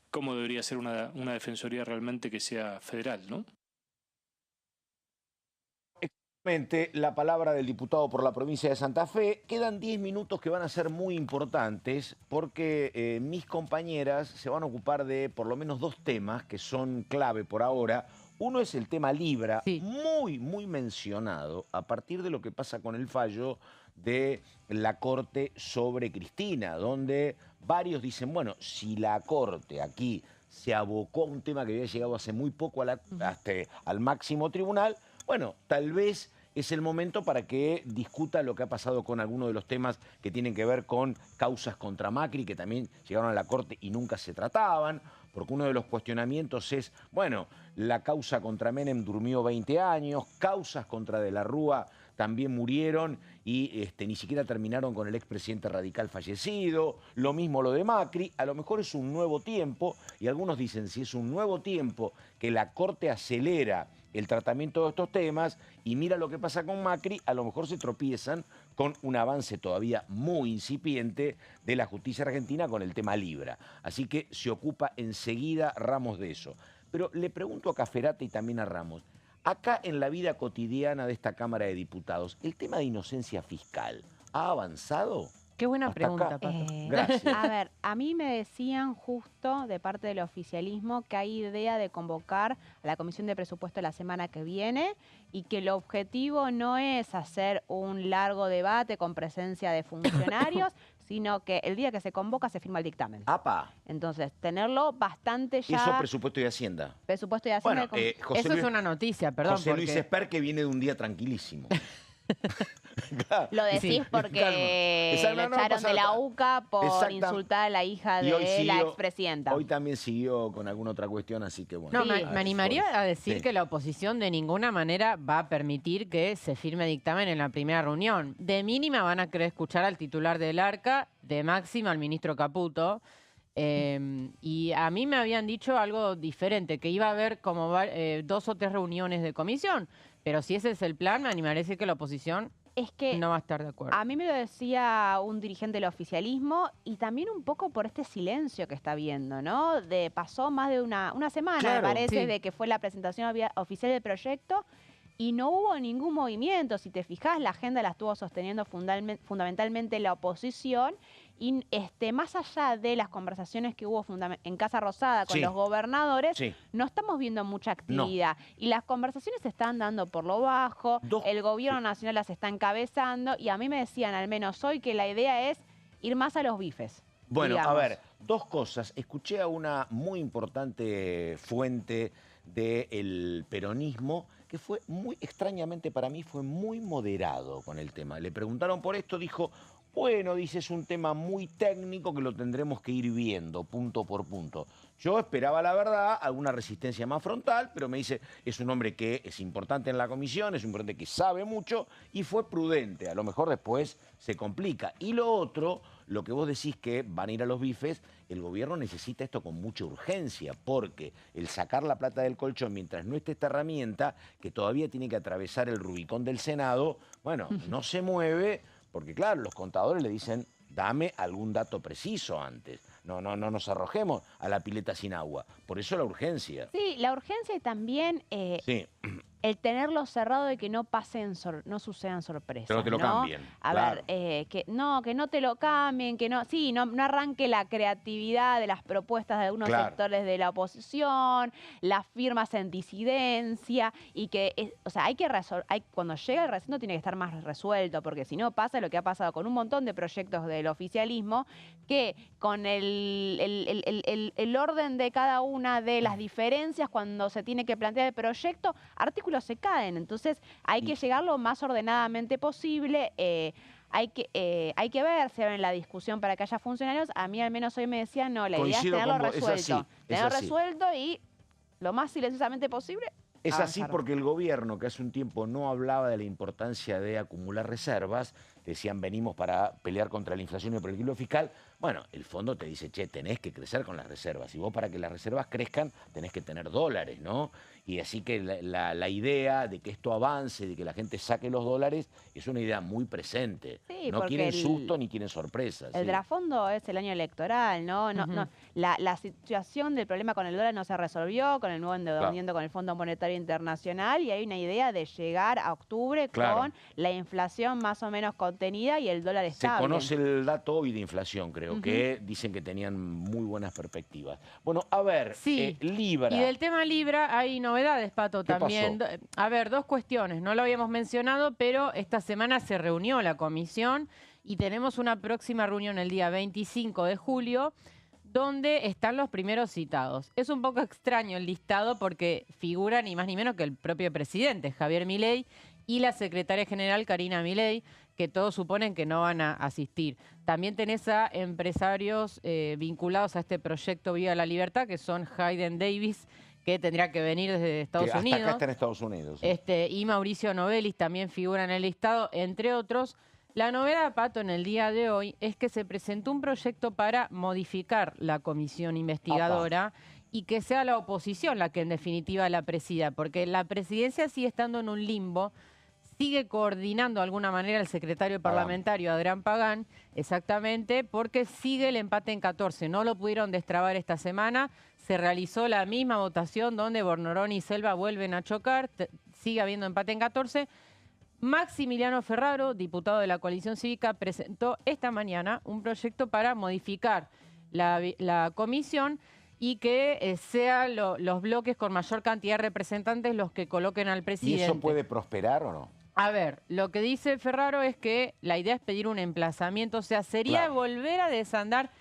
cómo debería ser una defensoría realmente que sea federal, ¿no? La palabra del diputado por la provincia de Santa Fe. Quedan 10 minutos que van a ser muy importantes porque mis compañeras se van a ocupar de por lo menos dos temas que son clave por ahora. Uno es el tema Libra, muy mencionado a partir de lo que pasa con el fallo de la Corte sobre Cristina, donde varios dicen, bueno, si la Corte aquí se abocó a un tema que había llegado hace muy poco hasta al máximo tribunal, bueno, tal vez es el momento para que discuta lo que ha pasado con algunos de los temas que tienen que ver con causas contra Macri, que también llegaron a la Corte y nunca se trataban, porque uno de los cuestionamientos es, bueno, la causa contra Menem durmió 20 años, causas contra De la Rúa también murieron y ni siquiera terminaron con el expresidente radical fallecido, lo mismo lo de Macri, a lo mejor es un nuevo tiempo, y algunos dicen, si es un nuevo tiempo que la Corte acelera el tratamiento de estos temas y mira lo que pasa con Macri, a lo mejor se tropiezan con un avance todavía muy incipiente de la justicia argentina con el tema Libra. Así que se ocupa enseguida Ramos de eso. Pero le pregunto a Cafferate y también a Ramos, acá en la vida cotidiana de esta Cámara de Diputados, ¿el tema de inocencia fiscal ha avanzado? Qué buena pregunta, Pato. Gracias. A ver, a mí me decían justo de parte del oficialismo que hay idea de convocar a la Comisión de Presupuesto la semana que viene y que el objetivo no es hacer un largo debate con presencia de funcionarios, sino que el día que se convoca se firma el dictamen. ¡Apa! Entonces, tenerlo bastante ya... Eso presupuesto y Hacienda. Presupuesto y Hacienda. Bueno, eso es una noticia, perdón. José Luis Esper, que viene de un día tranquilísimo. Lo decís porque lo echaron de la UCA por insultar a la hija de la expresidenta. Hoy también siguió con alguna otra cuestión, así que bueno. No, me animaría a decir que la oposición de ninguna manera va a permitir que se firme dictamen en la primera reunión. De mínima van a querer escuchar al titular del ARCA, de máxima al ministro Caputo. Y a mí me habían dicho algo diferente, que iba a haber como 2 o 3 reuniones de comisión. Pero si ese es el plan, me animaría a decir que la oposición no va a estar de acuerdo. A mí me lo decía un dirigente del oficialismo y también un poco por este silencio que está habiendo, ¿no? Pasó más de una semana, me parece, de que fue la presentación oficial del proyecto y no hubo ningún movimiento. Si te fijas, la agenda la estuvo sosteniendo fundamentalmente la oposición y más allá de las conversaciones que hubo en Casa Rosada con los gobernadores, no estamos viendo mucha actividad. Y las conversaciones se están dando por lo bajo, el gobierno nacional las está encabezando y a mí me decían, al menos hoy, que la idea es ir más a los bifes. Bueno, digamos. a ver, dos cosas. Escuché a una muy importante fuente del peronismo que fue muy, extrañamente para mí, fue muy moderado con el tema. Le preguntaron por esto, dijo, bueno, dice, es un tema muy técnico que lo tendremos que ir viendo punto por punto. Yo esperaba, la verdad, alguna resistencia más frontal, pero me dice, es un hombre que es importante en la comisión, es un hombre que sabe mucho y fue prudente. A lo mejor después se complica. Y lo otro, lo que vos decís que van a ir a los bifes, el gobierno necesita esto con mucha urgencia, porque el sacar la plata del colchón mientras no esté esta herramienta, que todavía tiene que atravesar el Rubicón del Senado, bueno, no se mueve, porque claro, los contadores le dicen, dame algún dato preciso antes. No nos arrojemos a la pileta sin agua. Por eso la urgencia. Sí, la urgencia y también el tenerlo cerrado y que no no sucedan sorpresas. Pero que lo cambien. A ver, que no te lo cambien, que no arranque la creatividad de las propuestas de algunos sectores de la oposición, las firmas en disidencia, y que, cuando llega el recinto tiene que estar más resuelto, porque si no pasa lo que ha pasado con un montón de proyectos del oficialismo, que con el orden de cada una de las diferencias, cuando se tiene que plantear el proyecto, artículos se caen. Entonces hay que llegar lo más ordenadamente posible. Hay que ver si en la discusión para que haya funcionarios. A mí al menos hoy me decían, no, la idea es tenerlo resuelto. Tenerlo resuelto y lo más silenciosamente posible. Es así porque el gobierno, que hace un tiempo no hablaba de la importancia de acumular reservas, decían venimos para pelear contra la inflación y por el equilibrio fiscal, bueno, el fondo te dice, che, tenés que crecer con las reservas. Y vos para que las reservas crezcan tenés que tener dólares, ¿no? Y así que la idea de que esto avance, de que la gente saque los dólares, es una idea muy presente. Sí, no quieren susto ni quieren sorpresas. El trasfondo es el año electoral, ¿no? La situación del problema con el dólar no se resolvió con el nuevo endeudamiento con el Fondo Monetario Internacional, y hay una idea de llegar a octubre con la inflación más o menos contenida y el dólar estable. Se conoce el dato hoy de inflación, creo, que dicen que tenían muy buenas perspectivas. Bueno, a ver, Libra. Y del tema Libra hay novedades, Pato, también. Pasó? A ver, dos cuestiones. No lo habíamos mencionado, pero esta semana se reunió la comisión y tenemos una próxima reunión el día 25 de julio, donde están los primeros citados. Es un poco extraño el listado porque figura ni más ni menos que el propio presidente, Javier Milei, y la secretaria general, Karina Milei, que todos suponen que no van a asistir. También tenés a empresarios vinculados a este proyecto Viva la Libertad, que son Hayden Davis, que tendría que venir desde Estados Unidos. Hasta acá está en Estados Unidos. Y Mauricio Novelis también figura en el listado, entre otros. La novedad, Pato, en el día de hoy es que se presentó un proyecto para modificar la comisión investigadora y que sea la oposición la que en definitiva la presida, porque la presidencia sigue estando en un limbo. Sigue coordinando de alguna manera el secretario parlamentario Adrián Pagán, exactamente, porque sigue el empate en 14. No lo pudieron destrabar esta semana. Se realizó la misma votación donde Bornorón y Selva vuelven a chocar. Sigue habiendo empate en 14. Maximiliano Ferraro, diputado de la Coalición Cívica, presentó esta mañana un proyecto para modificar la comisión y que sean los bloques con mayor cantidad de representantes los que coloquen al presidente. ¿Y eso puede prosperar o no? A ver, lo que dice Ferraro es que la idea es pedir un emplazamiento, o sea, sería volver a desandar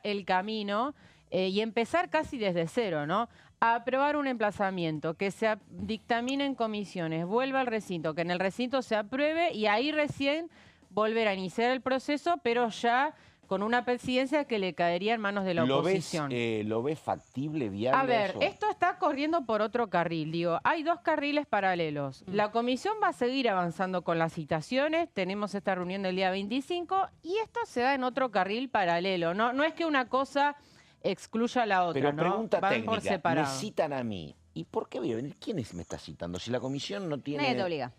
el camino y empezar casi desde cero, ¿no? A aprobar un emplazamiento, que se dictamine en comisiones, vuelva al recinto, que en el recinto se apruebe y ahí recién volver a iniciar el proceso, pero ya con una presidencia que le caería en manos de la oposición. ¿Lo ves factible, viable? A ver, eso? esto está corriendo por otro carril. Digo, hay dos carriles paralelos. La comisión va a seguir avanzando con las citaciones. Tenemos esta reunión del día 25 y esto se da en otro carril paralelo. No es que una cosa excluya a la otra. Pero pregunta Van por técnica, separado. me citan a mí. ¿Y por qué voy a venir? ¿Quién me está citando? Si la comisión no tiene... Nadie te obliga.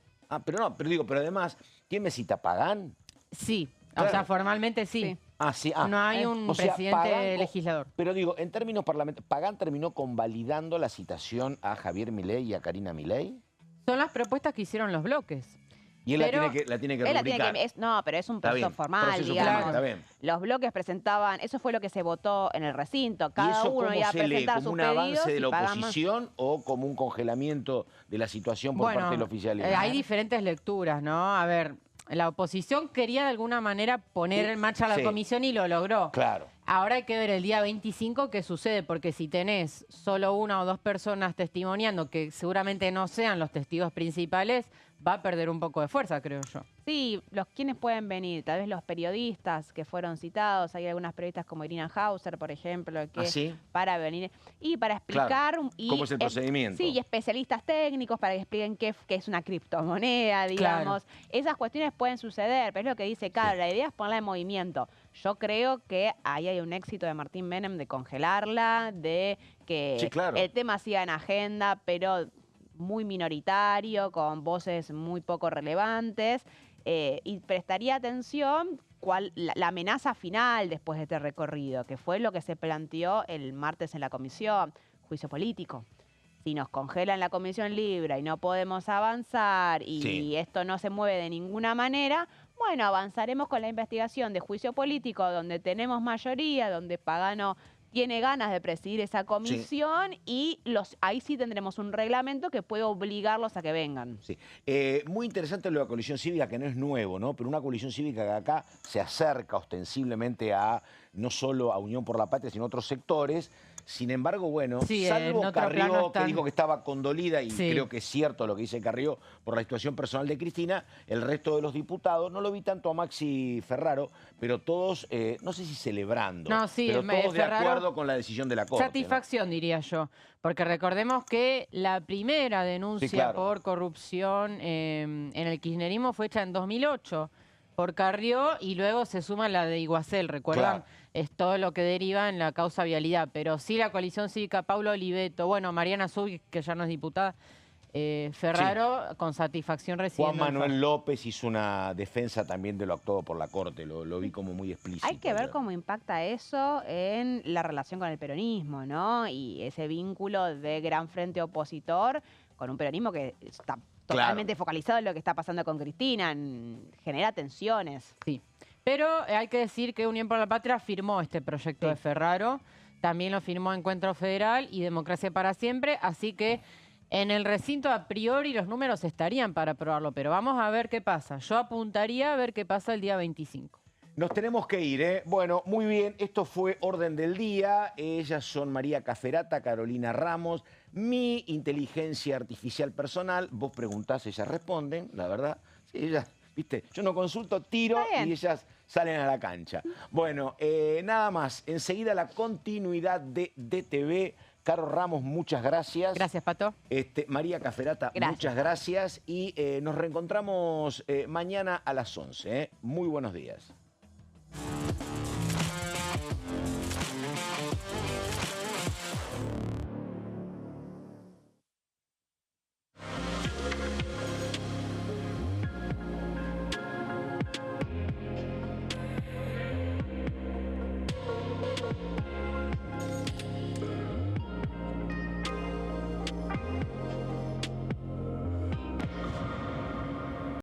Pero además, ¿quién me cita? ¿Pagán? Sí, Claro. o sea, formalmente sí. Ah, sí. No hay un o sea, presidente legislador. Pero digo, en términos parlamentarios, ¿Pagán terminó convalidando la citación a Javier Milei y a Karina Milei? Son las propuestas que hicieron los bloques. Y él Pero la tiene que Él la rubricar. tiene que, no, pero es un Está proceso bien, formal, proceso digamos. formal, está bien. Los bloques presentaban, eso fue lo que se votó en el recinto. ¿Y Cada eso uno cómo iba a se lee? presentar ¿Como sus un pedidos avance de la y Pagán más. oposición o como un congelamiento de la situación por parte del oficialismo? Hay diferentes lecturas, ¿no? A ver, la oposición quería de alguna manera poner en marcha la Sí. comisión y lo logró. Claro. Ahora hay que ver el día 25 qué sucede, porque si tenés solo una o dos personas testimoniando, que seguramente no sean los testigos principales, va a perder un poco de fuerza, creo yo. Sí, quienes pueden venir, tal vez los periodistas que fueron citados, hay algunas periodistas como Irina Hauser, por ejemplo, que ¿Ah, sí? para venir y para explicar Claro. ¿Cómo es el procedimiento? Sí, y especialistas técnicos para que expliquen qué es una criptomoneda, digamos. Esas cuestiones pueden suceder, pero es lo que dice Caro, la idea es ponerla en movimiento. Yo creo que ahí hay un éxito de Martín Menem de congelarla, de que Sí, claro. el tema siga en agenda, pero muy minoritario, con voces muy poco relevantes, y prestaría atención la amenaza final después de este recorrido, que fue lo que se planteó el martes en la comisión, juicio político. Si nos congelan la comisión libre y no podemos avanzar y esto no se mueve de ninguna manera, bueno, avanzaremos con la investigación de juicio político donde tenemos mayoría, donde Pagano tiene ganas de presidir esa comisión y ahí sí tendremos un reglamento que puede obligarlos a que vengan. Sí. Muy interesante lo de la coalición cívica, que no es nuevo, ¿no? Pero una coalición cívica que acá se acerca ostensiblemente a no solo a Unión por la Patria, sino a otros sectores. Sin embargo, bueno, salvo Carrió, que dijo que estaba condolida, y creo que es cierto lo que dice Carrió por la situación personal de Cristina, el resto de los diputados, no lo vi tanto a Maxi Ferraro, pero todos, no sé si celebrando, pero todos de acuerdo con la decisión de la Corte. Satisfacción, ¿no? Diría yo. Porque recordemos que la primera denuncia por corrupción en el kirchnerismo fue hecha en 2008 por Carrió y luego se suma la de Iguacel, ¿recuerdan? Claro. Es todo lo que deriva en la causa vialidad. Pero sí la coalición cívica, Paulo Oliveto, bueno, Mariana Zubik, que ya no es diputada, Ferraro, con satisfacción recibiendo. Juan Manuel López hizo una defensa también de lo actuado por la Corte, lo vi como muy explícito. Hay que ver cómo impacta eso en la relación con el peronismo, ¿no? Y ese vínculo de gran frente opositor con un peronismo que está totalmente focalizado en lo que está pasando con Cristina, genera tensiones. Sí, pero hay que decir que Unión por la Patria firmó este proyecto de Ferraro, también lo firmó Encuentro Federal y Democracia para Siempre, así que en el recinto a priori los números estarían para aprobarlo, pero vamos a ver qué pasa. Yo apuntaría a ver qué pasa el día 25. Nos tenemos que ir, ¿eh? Bueno, muy bien, esto fue Orden del Día. Ellas son María Caferata, Carolina Ramos, mi inteligencia artificial personal. Vos preguntás, ellas responden, la verdad. Sí, ellas, viste, yo no consulto, tiro y ellas salen a la cancha. Bueno, nada más. Enseguida la continuidad de DTV. Caro Ramos, muchas gracias. Gracias, Pato. María Caferata, muchas gracias. Y nos reencontramos mañana a las 11. Muy buenos días.